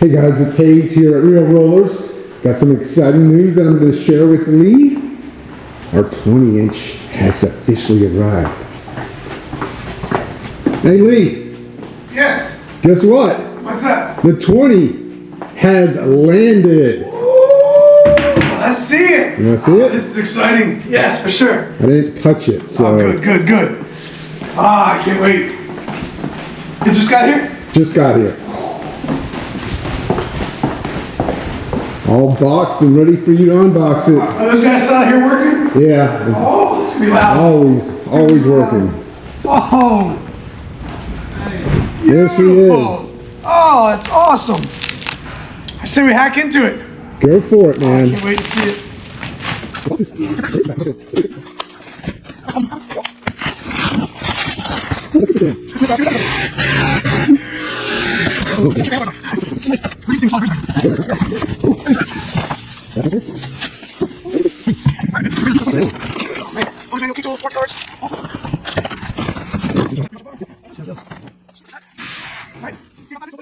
Hey guys, it's Hayes here at Real Rollers. Got some exciting news that I'm going to share with Lee. Our 20-inch has officially arrived. Hey Lee. Yes. Guess what? What's that? The 20 has landed. Ooh, let's see it. You want to see it? This is exciting. Yes, for sure. I didn't touch it, so. Oh, good. Ah, I can't wait. It just got here? Just got here. All boxed and ready for you to unbox it. Are those guys still out here working? Yeah. Oh, it's gonna be loud. Always working. Oh. There she Beautiful. is. Oh, that's awesome. I say we hack into it. Go for it, I man. can't wait to see it.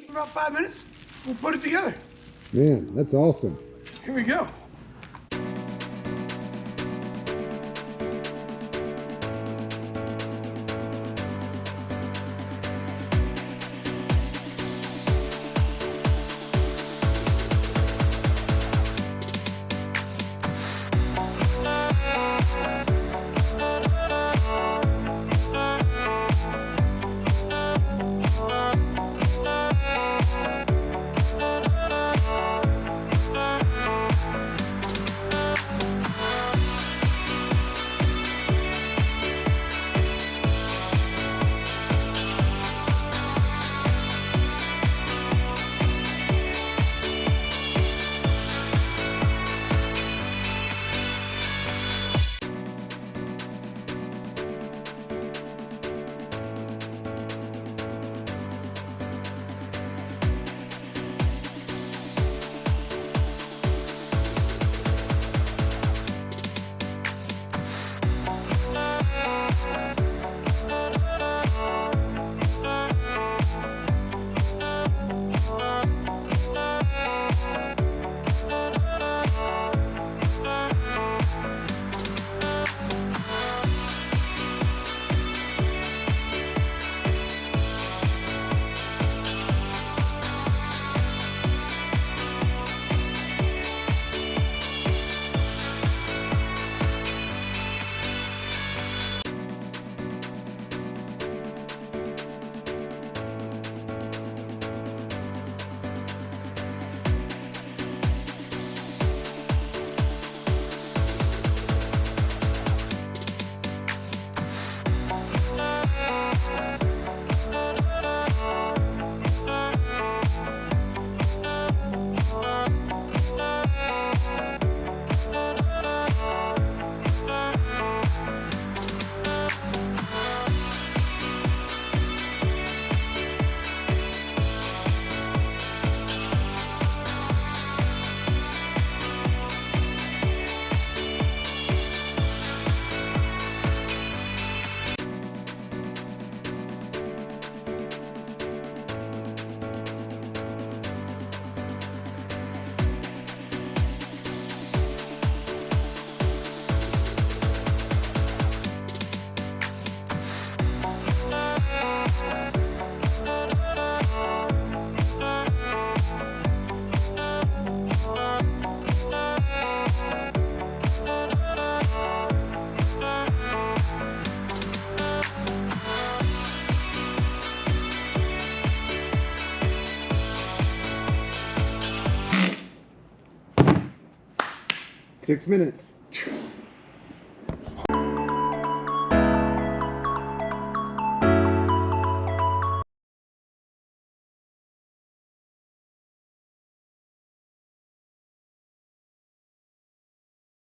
In about 5 minutes, we'll put it together. Man, that's awesome. Here we go. Six minutes.